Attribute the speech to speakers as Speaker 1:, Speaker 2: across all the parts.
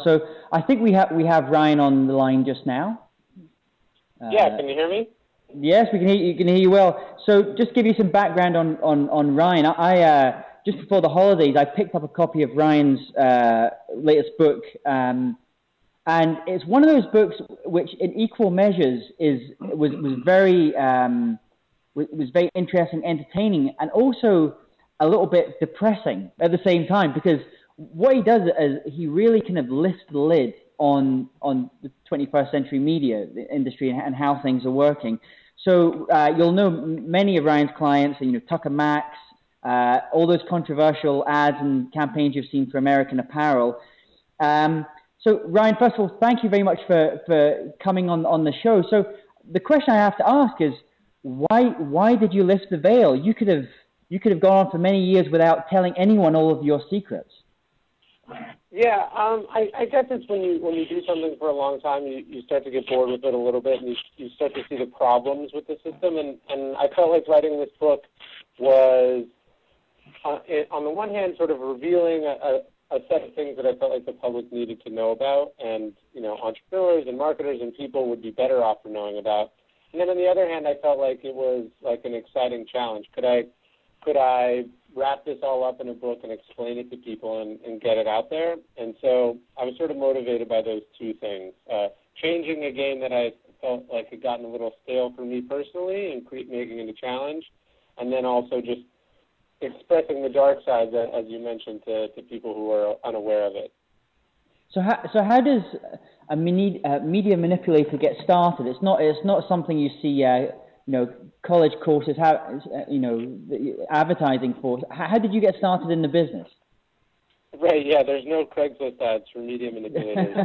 Speaker 1: So I think we have Ryan on the line just now.
Speaker 2: Yeah, can you hear me?
Speaker 1: Yes, we can hear you. Can hear you well. So just give you some background on Ryan. I just before the holidays, I picked up a copy of Ryan's latest book, and it's one of those books which, in equal measures, was very interesting, entertaining, and also a little bit depressing at the same time, because what he does is he really kind of lifts the lid on the 21st century media industry and how things are working. So you'll know many of Ryan's clients, Tucker Max, all those controversial ads and campaigns you've seen for American Apparel. So Ryan, first of all, thank you very much for coming on the show. So the question I have to ask is, why did you lift the veil? You could have gone on for many years without telling anyone all of your secrets.
Speaker 2: Yeah, I guess it's when you do something for a long time, you start to get bored with it a little bit, and you start to see the problems with the system. And I felt like writing this book was, on the one hand, sort of revealing a set of things that I felt like the public needed to know about, and entrepreneurs and marketers and people would be better off for knowing about. And then on the other hand, I felt like it was like an exciting challenge. Could I wrap this all up in a book and explain it to people and get it out there? And so I was sort of motivated by those two things. Changing a game that I felt like had gotten a little stale for me personally and making it a challenge, and then also just expressing the dark side, as you mentioned, to people who are unaware of it.
Speaker 1: So how does a media manipulator get started? It's not something you see college courses, advertising for. How did you get started in the business?
Speaker 2: Right, yeah, there's no Craigslist ads for media manipulators.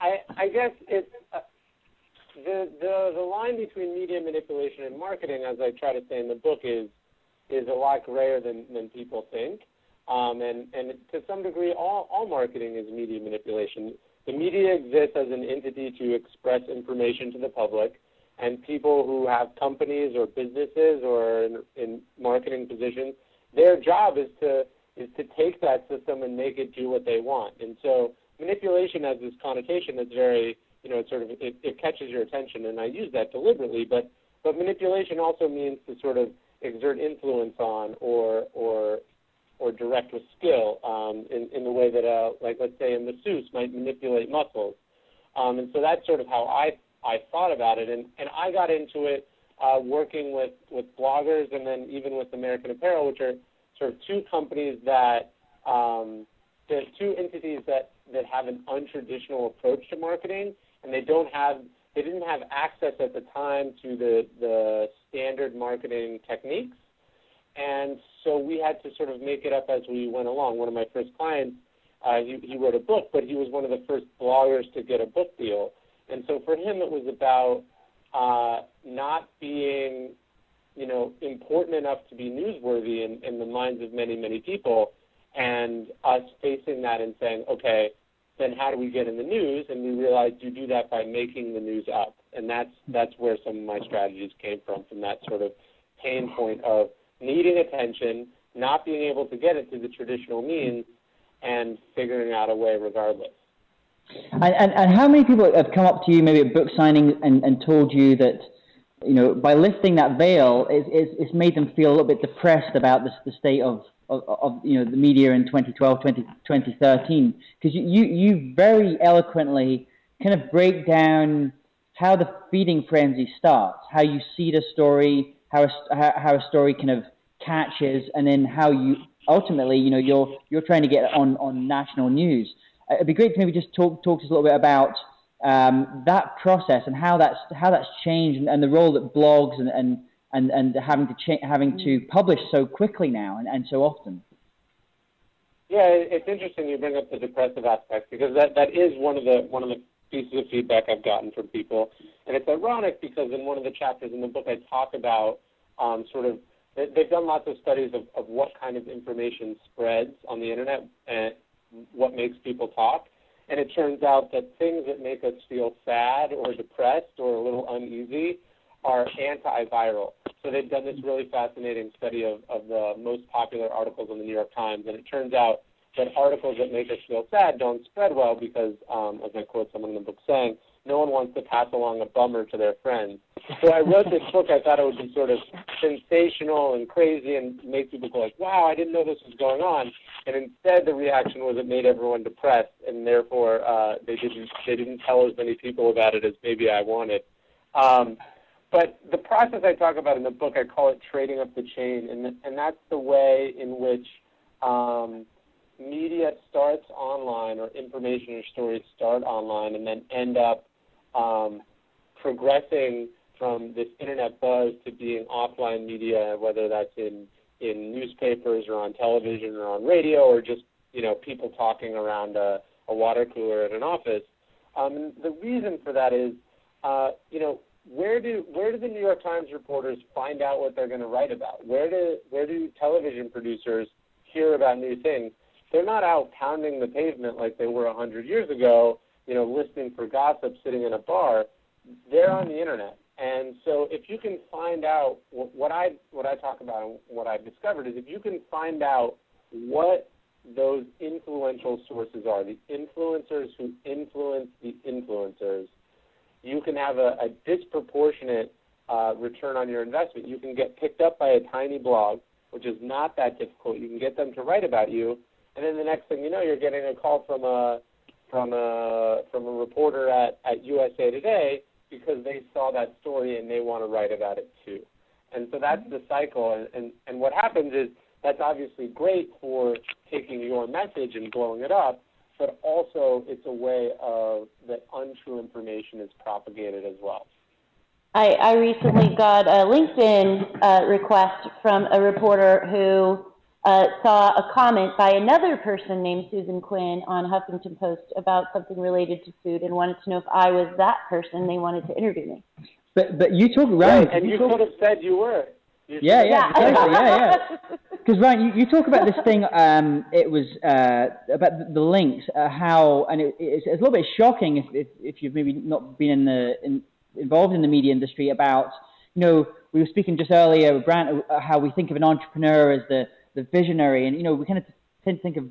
Speaker 2: I guess it's the line between media manipulation and marketing, as I try to say in the book, is a lot grayer than people think. And to some degree, all marketing is media manipulation. The media exists as an entity to express information to the public, and people who have companies or businesses or in marketing positions, their job is to take that system and make it do what they want. And so manipulation has this connotation that's very, it catches your attention, and I use that deliberately. But manipulation also means to sort of exert influence on or direct with skill in the way that, like, let's say a masseuse might manipulate muscles. And so that's sort of how I thought about it, and I got into it working with bloggers and then even with American Apparel, which are sort of two companies two entities that have an untraditional approach to marketing, and they didn't have access at the time to the standard marketing techniques, and so we had to sort of make it up as we went along. One of my first clients, he wrote a book, but he was one of the first bloggers to get a book deal. And so for him, it was about not being, important enough to be newsworthy in the minds of many, many people, and us facing that and saying, okay, then how do we get in the news? And we realized you do that by making the news up. And that's where some of my strategies came from that sort of pain point of needing attention, not being able to get it through the traditional means, and figuring out a way regardless.
Speaker 1: And how many people have come up to you maybe at book signing and told you that, by lifting that veil, it's made them feel a little bit depressed about the state of the media in 2012, 2013? Because you very eloquently kind of break down how the feeding frenzy starts, how you see the story, how a story kind of catches, and then how you ultimately, you're trying to get on national news. It'd be great to maybe just talk to us a little bit about that process and how that's changed, and the role that blogs and having to publish so quickly now and so often.
Speaker 2: Yeah, it's interesting you bring up the depressive aspect, because that is one of the pieces of feedback I've gotten from people, and it's ironic because in one of the chapters in the book I talk about they've done lots of studies of what kind of information spreads on the internet and what makes people talk. And it turns out that things that make us feel sad or depressed or a little uneasy are antiviral. So they've done this really fascinating study of the most popular articles in the New York Times, and it turns out that articles that make us feel sad don't spread well because, as I quote someone in the book saying, no one wants to pass along a bummer to their friends. So I wrote this book. I thought it would be sort of sensational and crazy and make people go like, wow, I didn't know this was going on. And instead the reaction was it made everyone depressed, and therefore they didn't tell as many people about it as maybe I wanted. But the process I talk about in the book, I call it trading up the chain, and that's the way in which media starts online, or information or stories start online, and then end up progressing from this internet buzz to being offline media, whether that's in newspapers or on television or on radio, or just people talking around a water cooler at an office. And the reason for that is, where do the New York Times reporters find out what they're going to write about? Where do television producers hear about new things? They're not out pounding the pavement like they were 100 years ago, listening for gossip sitting in a bar. They're on the internet. And so if you can find out what I talk about and what I've discovered is, if you can find out what those influential sources are, the influencers who influence the influencers, you can have a disproportionate return on your investment. You can get picked up by a tiny blog, which is not that difficult. You can get them to write about you, and then the next thing you know, you're getting a call from a reporter at USA Today because they saw that story and they want to write about it too. And so that's the cycle. And what happens is, that's obviously great for taking your message and blowing it up, but also it's a way of that untrue information is propagated as well.
Speaker 3: I recently got a LinkedIn request from a reporter who saw a comment by another person named Susan Quinn on Huffington Post about something related to food and wanted to know if I was that person. They wanted to interview me.
Speaker 1: But you talk, Ryan.
Speaker 2: Right, and you could have said you were.
Speaker 1: Yeah. Because Ryan, you talk about this thing. It was about the links. It's a little bit shocking if you've maybe not been involved in the media industry. About we were speaking just earlier with Grant how we think of an entrepreneur as the visionary, and we kind of tend to think of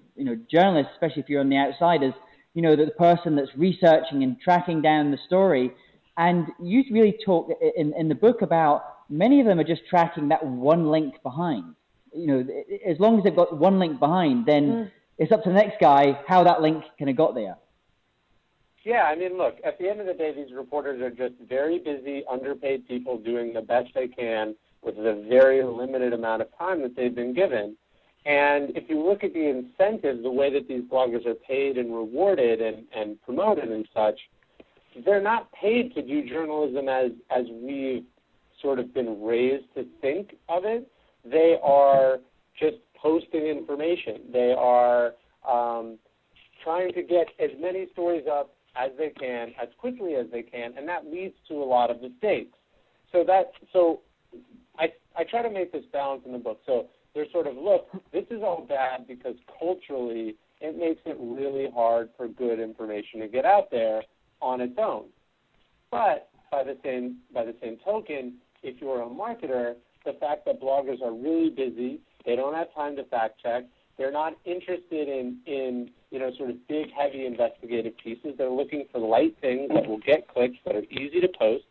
Speaker 1: journalists, especially if you're on the outside, as the person that's researching and tracking down the story. And you really talk in the book about many of them are just tracking that one link behind. As long as they've got one link behind, then it's up to the next guy how that link kind of got there.
Speaker 2: Yeah, I mean, look, at the end of the day, these reporters are just very busy, underpaid people doing the best they can with the very limited amount of time that they've been given. And if you look at the incentives, the way that these bloggers are paid and rewarded and promoted and such, they're not paid to do journalism as we've sort of been raised to think of it. They are just posting information. They are trying to get as many stories up as they can, as quickly as they can, and that leads to a lot of mistakes. So I try to make this balance in the book. So there's sort of, look, this is all bad because culturally it makes it really hard for good information to get out there on its own. But by the same token, if you're a marketer, the fact that bloggers are really busy, they don't have time to fact check, they're not interested in sort of big, heavy investigative pieces. They're looking for light things that will get clicks, that are easy to post.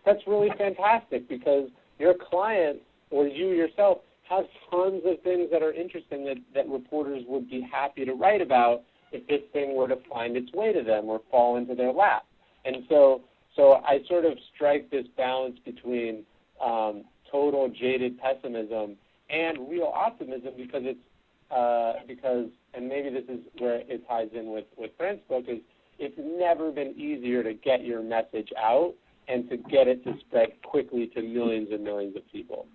Speaker 2: That's really fantastic because your client or you yourself has tons of things that are interesting that reporters would be happy to write about if this thing were to find its way to them or fall into their lap. And so I sort of strike this balance between total jaded pessimism and real optimism because and maybe this is where it ties in with Brent's book, is it's never been easier to get your message out and to get it to spread quickly to millions and millions of people.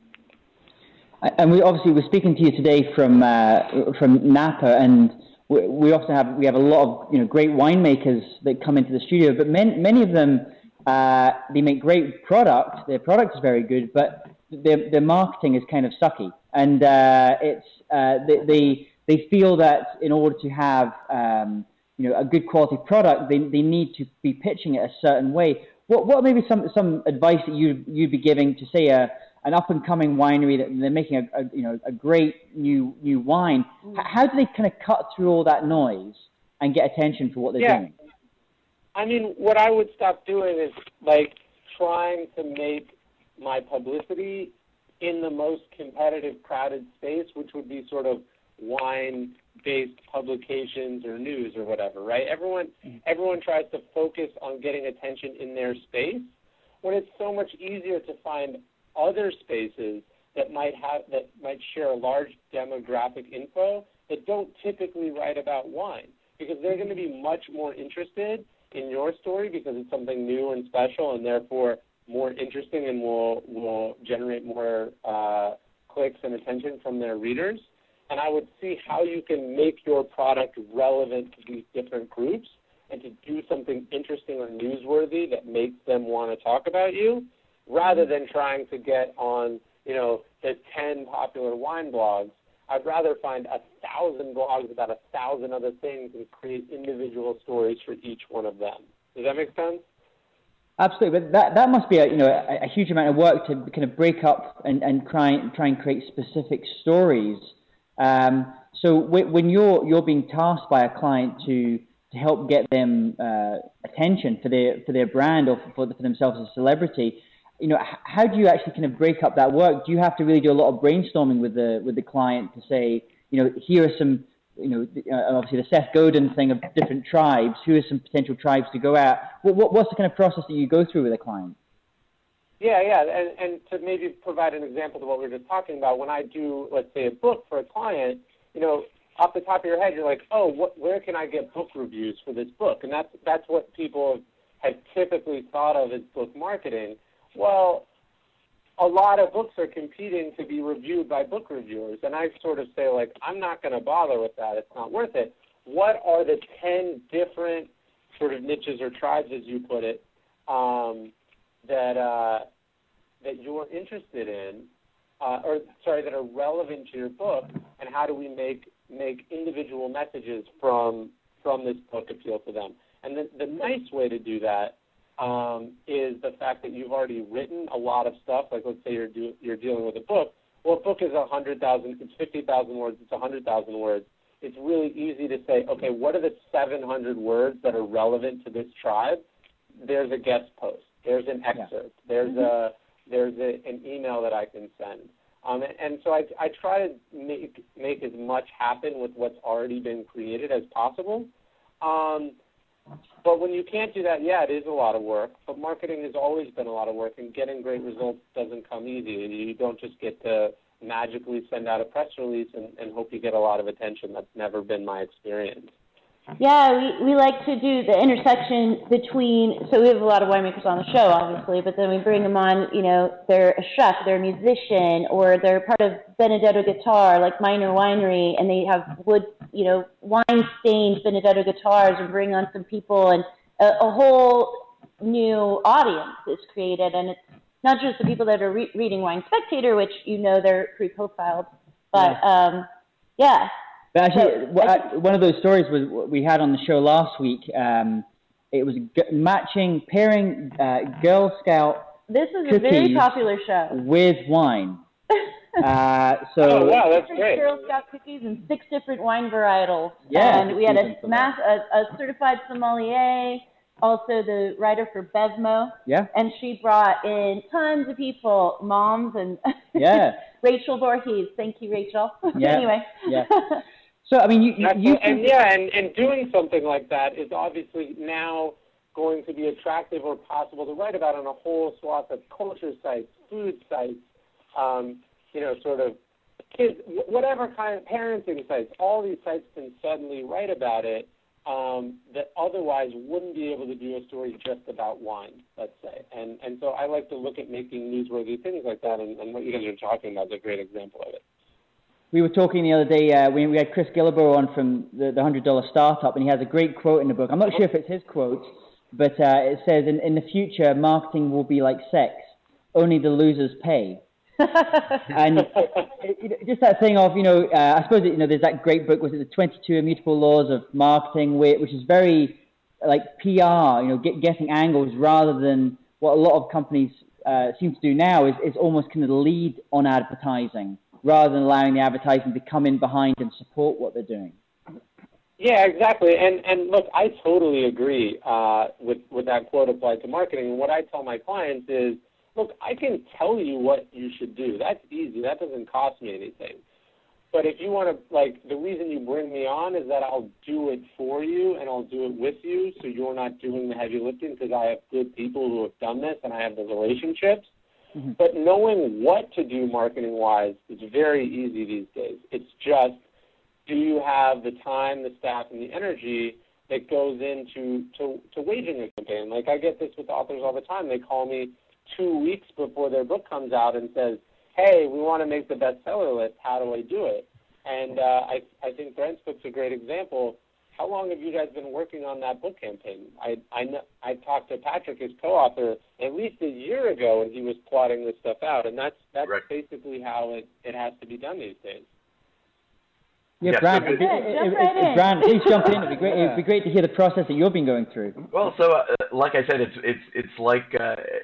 Speaker 1: And we're speaking to you today from Napa, and we also have a lot of great winemakers that come into the studio, but many of them they make great product. Their product is very good, but their marketing is kind of sucky, and they feel that in order to have a good quality product, they need to be pitching it a certain way. What maybe some advice that you'd be giving to, say, a an up-and-coming winery that they're making a great new wine. How do they kind of cut through all that noise and get attention for what they're doing?
Speaker 2: I mean, what I would stop doing is like trying to make my publicity in the most competitive, crowded space, which would be sort of wine-based publications or news or whatever, right? Everyone tries to focus on getting attention in their space, when it's so much easier to find other spaces that might share a large demographic info that don't typically write about wine, because they're going to be much more interested in your story because it's something new and special and therefore more interesting and will generate more clicks and attention from their readers. And I would see how you can make your product relevant to these different groups and to do something interesting or newsworthy that makes them want to talk about you, rather than trying to get on, the 10 popular wine blogs. I'd rather find 1,000 blogs about 1,000 other things and create individual stories for each one of them. Does that make sense?
Speaker 1: Absolutely, but that must be a huge amount of work to kind of break up and try and create specific stories. So when you're being tasked by a client to help get them attention for their brand or for themselves as a celebrity, how do you actually kind of break up that work? Do you have to really do a lot of brainstorming with the client to say, here are some, obviously the Seth Godin thing of different tribes. Who are some potential tribes to go at? What's the kind of process that you go through with a client?
Speaker 2: Yeah, and to maybe provide an example to what we were just talking about, when I do, let's say, a book for a client, off the top of your head, you're like, oh, where can I get book reviews for this book? And that's what people have typically thought of as book marketing. Well, a lot of books are competing to be reviewed by book reviewers, and I sort of say, like, I'm not going to bother with that. It's not worth it. What are the 10 different sort of niches or tribes, as you put it, that you're interested in, that are relevant to your book, and how do we make individual messages from this book appeal to them? And the nice way to do that is the fact that you've already written a lot of stuff. Like, let's say you're dealing with a book. Well, a book is 100,000, it's 50,000 words, it's 100,000 words. It's really easy to say, okay, what are the 700 words that are relevant to this tribe? There's a guest post. There's an excerpt. There's an email that I can send. And so I try to make as much happen with what's already been created as possible. But when you can't do that, it is a lot of work. But marketing has always been a lot of work, and getting great results doesn't come easy. You don't just get to magically send out a press release and hope you get a lot of attention. That's never been my experience.
Speaker 3: Yeah, we like to do the intersection between, so we have a lot of winemakers on the show, obviously, but then we bring them on, they're a chef, they're a musician, or they're part of Benedetto Guitar, like Minor Winery, and they have wood, wine-stained Benedetto guitars, and bring on some people, and a whole new audience is created, and it's not just the people that are reading Wine Spectator, which they're pre-profiled, but yeah.
Speaker 1: But actually, one of those stories was we had on the show last week. It was pairing Girl Scout.
Speaker 3: This is a very popular show
Speaker 1: with wine.
Speaker 2: Oh wow, that's great!
Speaker 3: Girl Scout cookies and 6 different wine varietals.
Speaker 1: Yeah,
Speaker 3: and we had a certified sommelier, also the writer for Bevmo.
Speaker 1: Yeah,
Speaker 3: and she brought in tons of people, moms and Rachel Voorhees. Thank you, Rachel.
Speaker 1: Yeah.
Speaker 3: Anyway.
Speaker 1: Yeah. So, I mean,
Speaker 2: and doing something like that is obviously now going to be attractive or possible to write about on a whole swath of culture sites, food sites, sort of kids, whatever kind of parenting sites. All these sites can suddenly write about it that otherwise wouldn't be able to do a story just about wine, let's say. And so I like to look at making newsworthy things like that, and what you guys are talking about is a great example of it.
Speaker 1: We were talking the other day, we had Chris Gillibo on from the $100 Startup, and he has a great quote in the book. I'm not sure if it's his quote, but it says, in the future, marketing will be like sex. Only the losers pay. And just that thing of, I suppose, there's that great book, was it the 22 Immutable Laws of Marketing, which is very like PR, getting angles rather than what a lot of companies seem to do now is almost kind of lead on advertising rather than allowing the advertising to come in behind and support what they're doing.
Speaker 2: Yeah, exactly. And look, I totally agree with that quote applied to marketing. And what I tell my clients is, look, I can tell you what you should do. That's easy. That doesn't cost me anything. But if you want to, like, the reason you bring me on is that I'll do it for you and I'll do it with you, so you're not doing the heavy lifting, because I have good people who have done this and I have the relationships. Mm-hmm. But knowing what to do marketing-wise is very easy these days. It's just, do you have the time, the staff, and the energy that goes into waging a campaign? Like, I get this with authors all the time. They call me 2 weeks before their book comes out and says, hey, we want to make the bestseller list. How do I do it? And I think Brent's book's a great example. How long have you guys been working on that book campaign? I talked to Patrick, his co-author, at least a year ago, and he was plotting this stuff out. And that's right. Basically how it has to be done these days.
Speaker 1: Yeah, Brand, Brand, please jump in. It'd be great to hear the process that you've been going through.
Speaker 4: Well, so like I said, it's like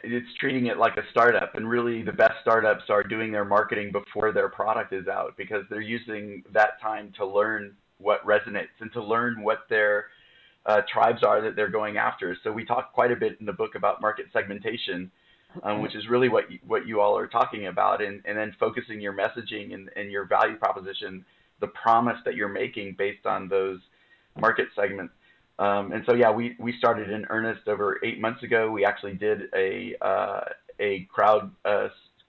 Speaker 4: it's treating it like a startup, and really the best startups are doing their marketing before their product is out, because they're using that time to learn what resonates and to learn what their tribes are that they're going after. So we talk quite a bit in the book about market segmentation, which is really what you all are talking about, and then focusing your messaging and your value proposition, the promise that you're making based on those market segments. And so, yeah, we started in earnest over 8 months ago. We actually did a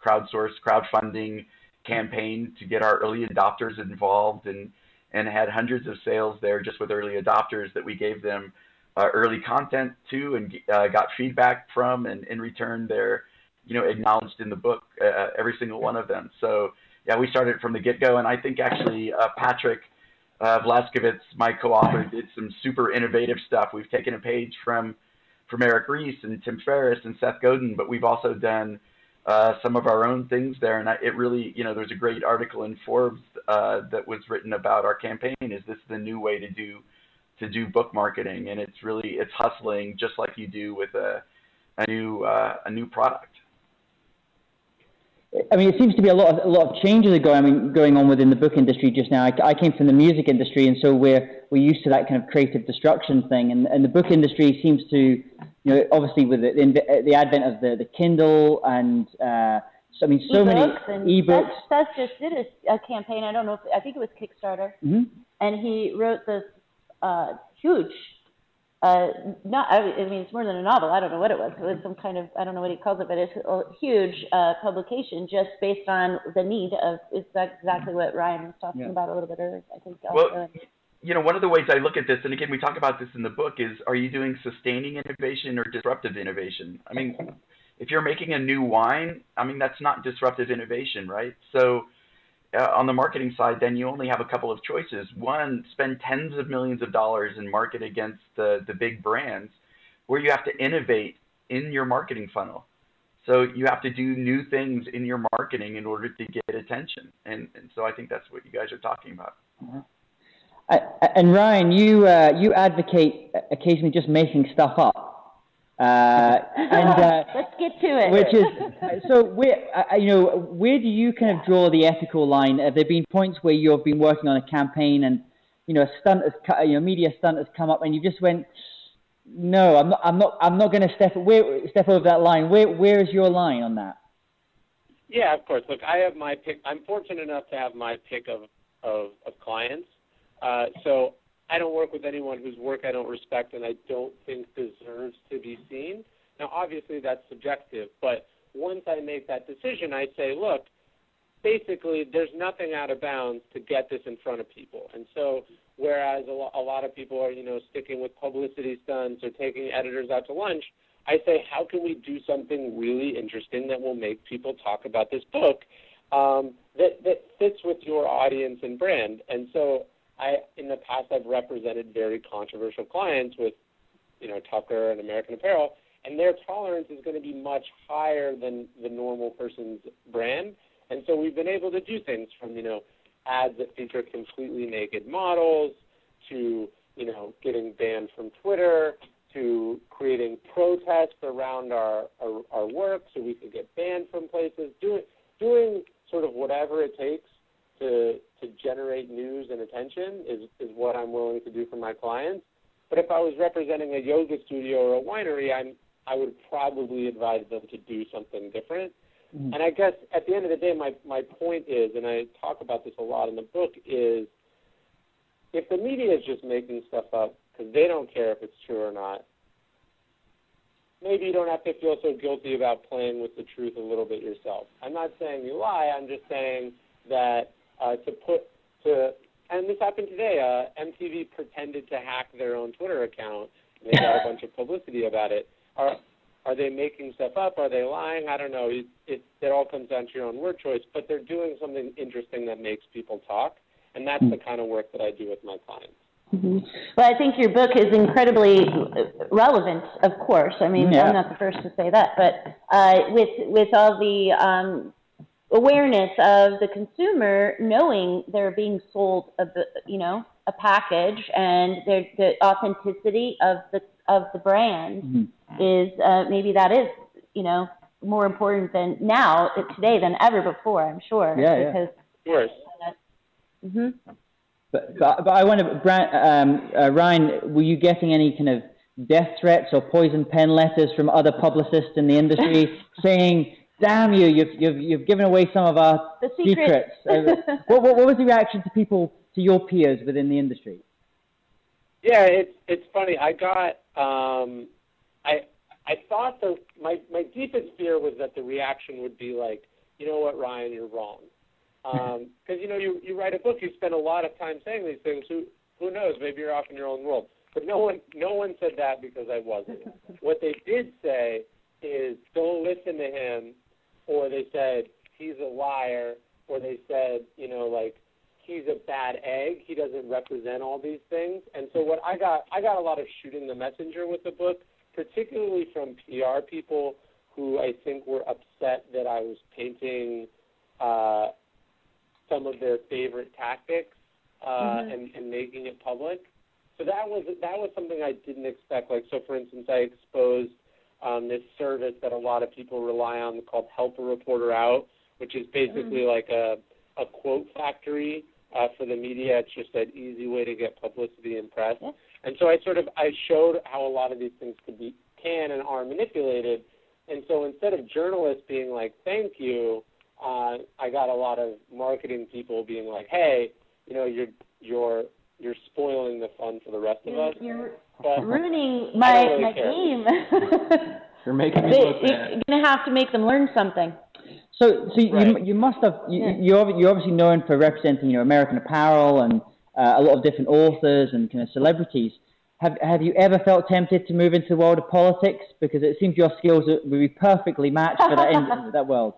Speaker 4: crowdfunding campaign to get our early adopters involved, and had hundreds of sales there just with early adopters that we gave them early content to, and got feedback from, and in return they're acknowledged in the book, every single one of them. So yeah, we started from the get-go, and I think actually Patrick Vlaskovitz, my co-author, did some super innovative stuff. We've taken a page from Eric Ries and Tim Ferriss and Seth Godin, but we've also done some of our own things there. And it really, there's a great article in Forbes that was written about our campaign. Is this the new way to do book marketing? And it's hustling just like you do with a new product.
Speaker 1: I mean, it seems to be a lot of changes going on within the book industry just now. I came from the music industry, and so we're used to that kind of creative destruction thing. And the book industry seems to, obviously with the advent of the Kindle and so many ebooks.
Speaker 3: Seth just did a campaign. I don't know I think it was Kickstarter, mm-hmm. And he wrote this huge. It's more than a novel. I don't know what it was. It was some kind of, I don't know what he calls it, but it's a huge publication just based on the need of, it's exactly what Ryan was talking about a little bit earlier, I think.
Speaker 4: Well, one of the ways I look at this, and again, we talk about this in the book, is are you doing sustaining innovation or disruptive innovation? I mean, if you're making a new wine, that's not disruptive innovation, right? So on the marketing side, then you only have a couple of choices. One, spend tens of millions of dollars and market against the big brands, where you have to innovate in your marketing funnel. So you have to do new things in your marketing in order to get attention. And so I think that's what you guys are talking about.
Speaker 1: Mm-hmm. And Ryan, you advocate occasionally just making stuff up.
Speaker 3: Let's get to it.
Speaker 1: Which is so where do you kind of draw the ethical line? Have there been points where you've been working on a campaign and a stunt has media stunt has come up and you just went, no, I'm not going to step over that line. Where is your line on that?
Speaker 2: Yeah, of course. Look, I have my pick. I'm fortunate enough to have my pick of clients. So I don't work with anyone whose work I don't respect and I don't think deserves to be seen. Now, obviously, that's subjective, but once I make that decision, I say, look, basically, there's nothing out of bounds to get this in front of people. And so whereas a lot of people are, sticking with publicity stunts or taking editors out to lunch, I say, how can we do something really interesting that will make people talk about this book that fits with your audience and brand? And so in the past, I've represented very controversial clients with, Tucker and American Apparel, and their tolerance is going to be much higher than the normal person's brand. And so we've been able to do things from, ads that feature completely naked models to, getting banned from Twitter to creating protests around our work so we could get banned from places, doing sort of whatever it takes to generate news and attention is what I'm willing to do for my clients. But if I was representing a yoga studio or a winery, I would probably advise them to do something different. Mm-hmm. And I guess at the end of the day, my point is, and I talk about this a lot in the book, is if the media is just making stuff up because they don't care if it's true or not, maybe you don't have to feel so guilty about playing with the truth a little bit yourself. I'm not saying you lie. I'm just saying that and this happened today. MTV pretended to hack their own Twitter account, and they got a bunch of publicity about it. Are they making stuff up? Are they lying? I don't know. It all comes down to your own word choice, but they're doing something interesting that makes people talk, and that's the kind of work that I do with my clients.
Speaker 3: Mm-hmm. Well, I think your book is incredibly relevant, of course. I mean, I'm not the first to say that, but with all the awareness of the consumer knowing they're being sold a package, and the authenticity of the brand is maybe that is more important than today than ever before. I'm sure.
Speaker 2: Because, of course.
Speaker 1: But I wonder, Ryan, were you getting any kind of death threats or poison pen letters from other publicists in the industry saying, "Damn you! You've given away some of our secrets." What was the reaction to your peers within the industry?
Speaker 2: Yeah, it's funny. I got I thought my deepest fear was that the reaction would be like, you know what, Ryan, you're wrong. Because you write a book, you spend a lot of time saying these things. Who knows? Maybe you're off in your own world. But no one said that because I wasn't. What they did say is, don't listen to him, or they said he's a liar, or they said he's a bad egg. He doesn't represent all these things. And so what I got a lot of shooting the messenger with the book, particularly from PR people who I think were upset that I was painting some of their favorite tactics and making it public. So that was something I didn't expect. Like, so for instance, I exposed this service that a lot of people rely on called Help a Reporter Out, which is basically like a quote factory for the media. It's just an easy way to get publicity and press. Yeah. And so I showed how a lot of these things can and are manipulated. And so instead of journalists being like, thank you, I got a lot of marketing people being like, hey, you're spoiling the fun for the rest of us.
Speaker 3: You're ruining my game.
Speaker 1: You're making me look bad.
Speaker 3: You're going to have to make them learn something.
Speaker 1: So you must have, you're obviously known for representing American Apparel and a lot of different authors and kind of celebrities. Have you ever felt tempted to move into the world of politics? Because it seems your skills would be perfectly matched for that world.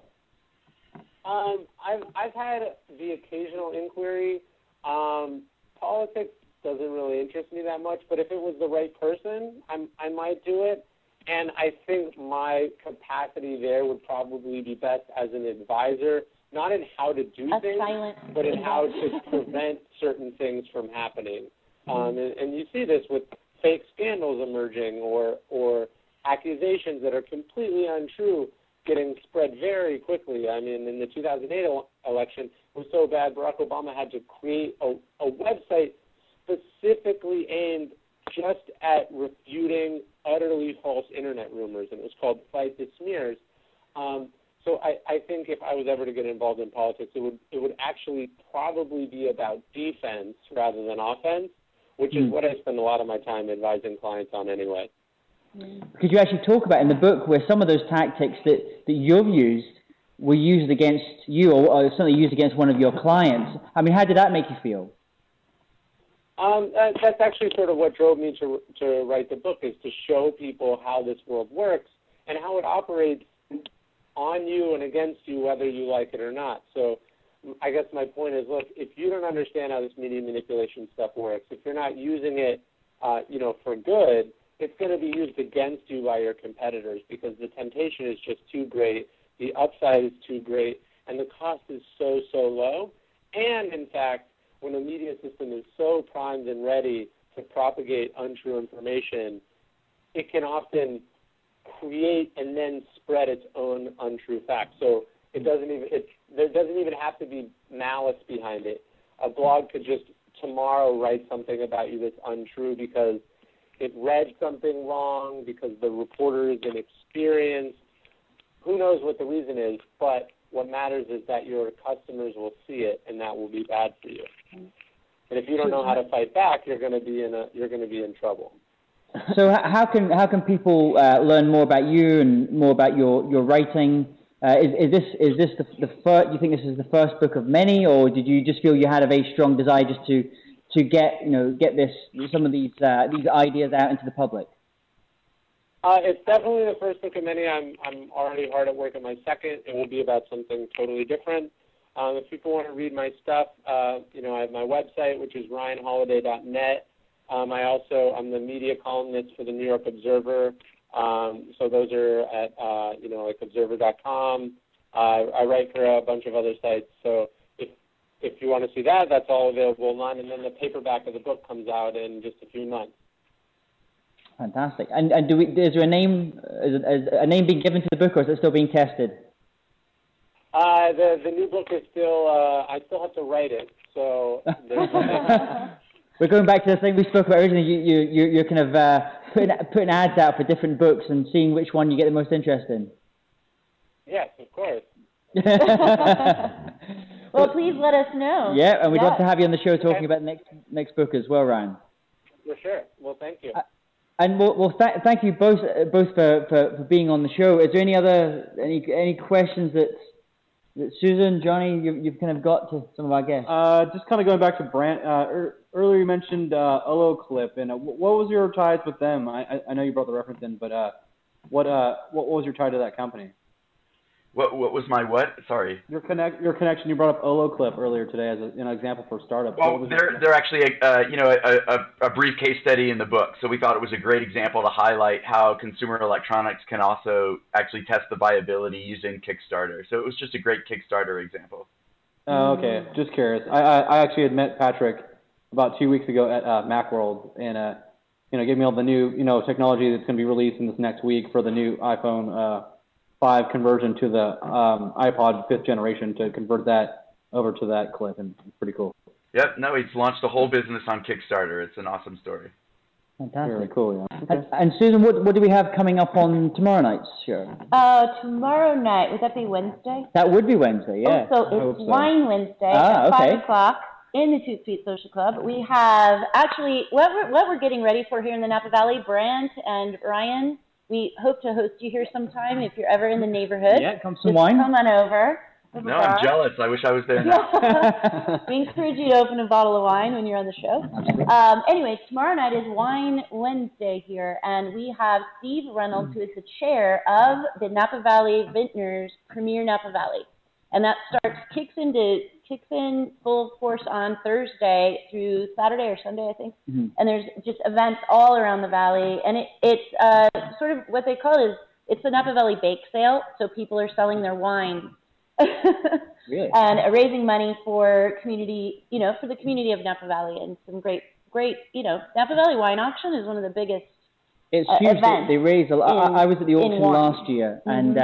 Speaker 2: I've had the occasional inquiry. Politics doesn't really interest me that much, but if it was the right person, I might do it. And I think my capacity there would probably be best as an advisor, not in how to do things, but in how to prevent certain things from happening. And you see this with fake scandals emerging or accusations that are completely untrue getting spread very quickly. I mean, in the 2008 election, it was so bad Barack Obama had to create a website specifically aimed just at refuting utterly false internet rumors, and it was called Fight the Smears. So I think if I was ever to get involved in politics, it would actually probably be about defense rather than offense, which is what I spend a lot of my time advising clients on anyway.
Speaker 1: Could you actually talk about in the book where some of those tactics that you've used were used against you or certainly used against one of your clients? I mean, how did that make you feel?
Speaker 2: That's actually sort of what drove me to write the book, is to show people how this world works and how it operates on you and against you, whether you like it or not. So I guess my point is, look, if you don't understand how this media manipulation stuff works, if you're not using it, for good, it's going to be used against you by your competitors because the temptation is just too great, the upside is too great, and the cost is so low. And, in fact, when a media system is so primed and ready to propagate untrue information, it can often create and then spread its own untrue facts. So there doesn't even have to be malice behind it. A blog could just tomorrow write something about you that's untrue because it read something wrong, because the reporter is inexperienced. Who knows what the reason is, but what matters is that your customers will see it, and that will be bad for you. And if you don't know how to fight back, you're going to be in trouble.
Speaker 1: So how can people learn more about you and more about your writing? Is this the first? Do you think this is the first book of many, or did you just feel you had a very strong desire just to get some of these ideas out into the public?
Speaker 2: It's definitely the first book of many. I'm already hard at work on my second. It will be about something totally different. If people want to read my stuff, I have my website, which is ryanholiday.net. I'm the media columnist for the New York Observer. So those are at like observer.com. I write for a bunch of other sites. So if you want to see that, that's all available online. And then the paperback of the book comes out in just a few months.
Speaker 1: Fantastic. And is there a name? Is a name being given to the book, or is it still being tested?
Speaker 2: The new book is still. I still have to write it, so there's no name.
Speaker 1: We're going back to the thing we spoke about originally. You're kind of putting ads out for different books and seeing which one you get the most interest in.
Speaker 2: Yes, of course.
Speaker 3: Well, please let us know.
Speaker 1: Yeah, and we'd love to have you on the show talking about the next book as well, Ryan.
Speaker 2: For sure. Well, thank you.
Speaker 1: And thank you both for being on the show. Is there any questions that Susan, Johnny, you've kind of got to some of our guests?
Speaker 5: Just kind of going back to Brand. Earlier you mentioned Clip, and what was your ties with them? I know you brought the reference in, but what was your tie to that company?
Speaker 4: What was my what? Sorry.
Speaker 5: Your connection. You brought up Clip earlier today as an example for startups.
Speaker 4: Oh, they're actually a brief case study in the book. So we thought it was a great example to highlight how consumer electronics can also actually test the viability using Kickstarter. So it was just a great Kickstarter example.
Speaker 5: Oh, okay. Just curious. I actually had met Patrick about 2 weeks ago at Macworld, and gave me all the new technology that's going to be released in this next week for the new iPhone 5 conversion to the iPod 5th generation, to convert that over to that Clip, and it's pretty cool.
Speaker 4: Yep. No, he's launched a whole business on Kickstarter. It's an awesome story.
Speaker 1: Fantastic.
Speaker 5: Very cool. Yeah. Okay.
Speaker 1: And Susan, what do we have coming up on tomorrow night's show?
Speaker 3: Tomorrow night, would that be Wednesday?
Speaker 1: That would be Wednesday. Yeah.
Speaker 3: Oh, so it's Wine Wednesday at 5 o'clock. In the ToutSuite Social Club. We have actually what we're getting ready for here in the Napa Valley. Brant and Ryan, we hope to host you here sometime if you're ever in the neighborhood.
Speaker 1: Yeah, come some wine.
Speaker 3: Come on over.
Speaker 4: No, I'm jealous. I wish I was there now.
Speaker 3: We encourage you to open a bottle of wine when you're on the show. Anyway, tomorrow night is Wine Wednesday here, and we have Steve Reynolds, who is the chair of the Napa Valley Vintners Premier Napa Valley. And that kicks in full force on Thursday through Saturday or Sunday, I think. Mm-hmm. And there's just events all around the valley. And it's sort of what they call it's the Napa Valley Bake Sale. So people are selling their wine.
Speaker 1: Really?
Speaker 3: And raising money for community, for the community of Napa Valley, and some great, Napa Valley Wine Auction is one of the biggest
Speaker 1: huge.
Speaker 3: Events.
Speaker 1: They raise a lot. I was at the auction last year, and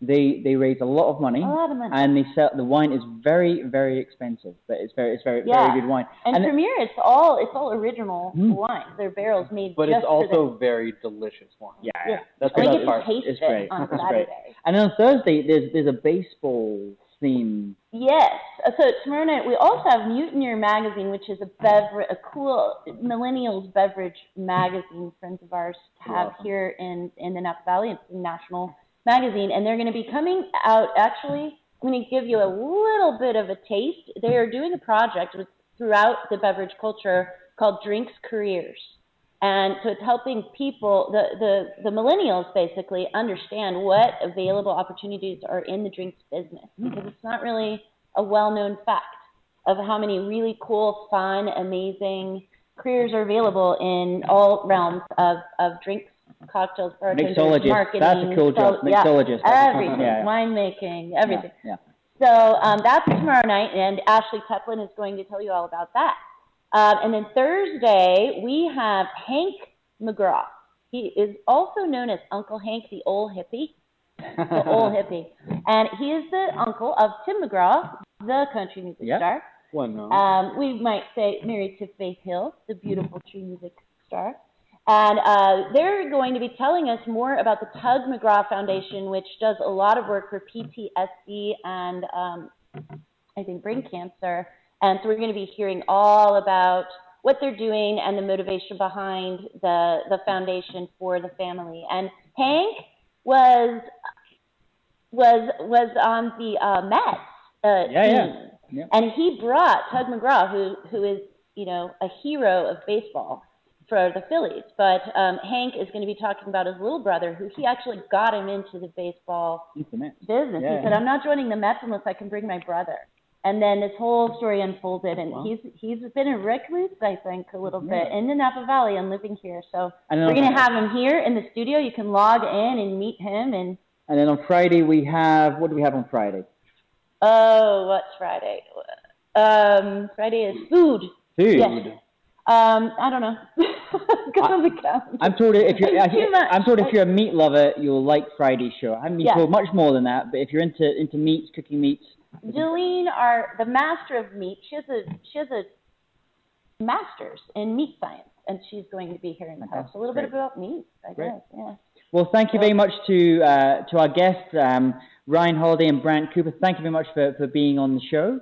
Speaker 1: they raise a lot of money. And they sell the wine is very, very expensive, but it's very very good wine.
Speaker 3: And Premier, it's all original wine. They're barrels made.
Speaker 5: But
Speaker 3: just
Speaker 5: it's also very delicious wine.
Speaker 1: Yeah.
Speaker 5: That's
Speaker 3: the
Speaker 5: best part.
Speaker 1: It's great.
Speaker 3: On
Speaker 1: it's
Speaker 3: Saturday.
Speaker 1: Great. And on Thursday, there's a baseball theme.
Speaker 3: Yes. So tomorrow night we also have Mutineer Magazine, which is a cool millennials beverage magazine. Friends of ours have here in the Napa Valley. It's a national magazine, and they're going to be coming out. Actually, I'm going to give you a little bit of a taste. They are doing a project throughout the beverage culture called Drinks Careers. And so it's helping people, the millennials basically, understand what available opportunities are in the drinks business. Because it's not really a well-known fact of how many really cool, fun, amazing careers are available in all realms of drinks, cocktails, bartenders, marketing.
Speaker 1: That's a cool job. Mixologist.
Speaker 3: Everything. Winemaking, everything.
Speaker 1: Yeah.
Speaker 3: So that's tomorrow night, and Ashley Teplin is going to tell you all about that. And then Thursday, we have Hank McGraw. He is also known as Uncle Hank, the old hippie. The old hippie. And he is the uncle of Tim McGraw, the country music star. We might say married to Faith Hill, the beautiful country music star. And they're going to be telling us more about the Tug McGraw Foundation, which does a lot of work for PTSD and I think brain cancer. And so we're going to be hearing all about what they're doing and the motivation behind the foundation for the family. And Hank was on the Mets team. And he brought Tug McGraw, who is, you know, a hero of baseball for the Phillies. But Hank is going to be talking about his little brother, who he actually got him into the baseball business. He said, I'm not joining the Mets unless I can bring my brother. And then this whole story unfolded, and he's been a recluse, I think, a little bit in the Napa Valley and living here. So we're going to have him here in the studio. You can log in and meet him. And
Speaker 1: then on Friday we have, what do we have on Friday?
Speaker 3: Oh, what's Friday? Friday is food.
Speaker 1: Food.
Speaker 3: Yes. I don't know.
Speaker 1: I'm told if you're a meat lover, you'll like Friday's show. I haven't been told much more than that, but if you're into meats, cooking meats.
Speaker 3: Jolene, the master of meat, she has a master's in meat science, and she's going to be here in the house. A little bit about meat, I guess. Yeah.
Speaker 1: Well, thank you very much to our guests, Ryan Holiday and Brant Cooper. Thank you very much for being on the show.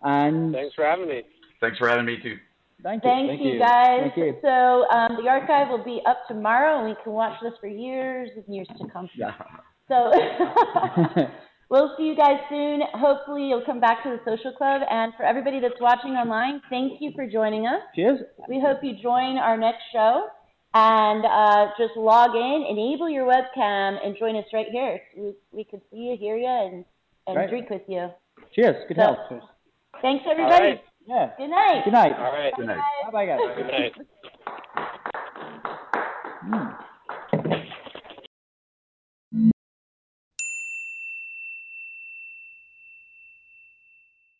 Speaker 1: And
Speaker 2: thanks for having me.
Speaker 4: Thanks for having me too.
Speaker 3: Thank you, guys. Thank you. So the archive will be up tomorrow, and we can watch this for years and years to come.
Speaker 1: Yeah.
Speaker 3: So we'll see you guys soon. Hopefully you'll come back to the Social Club. And for everybody that's watching online, thank you for joining us.
Speaker 1: Cheers.
Speaker 3: We hope you join our next show. And just log in, enable your webcam, and join us right here. We can see you, hear you, and drink with you.
Speaker 1: Cheers. Good health.
Speaker 3: Thanks, everybody.
Speaker 2: Right.
Speaker 1: Yeah.
Speaker 3: Good night.
Speaker 1: Good night.
Speaker 2: All right.
Speaker 4: Good night.
Speaker 1: Bye-bye, guys.
Speaker 2: Good night.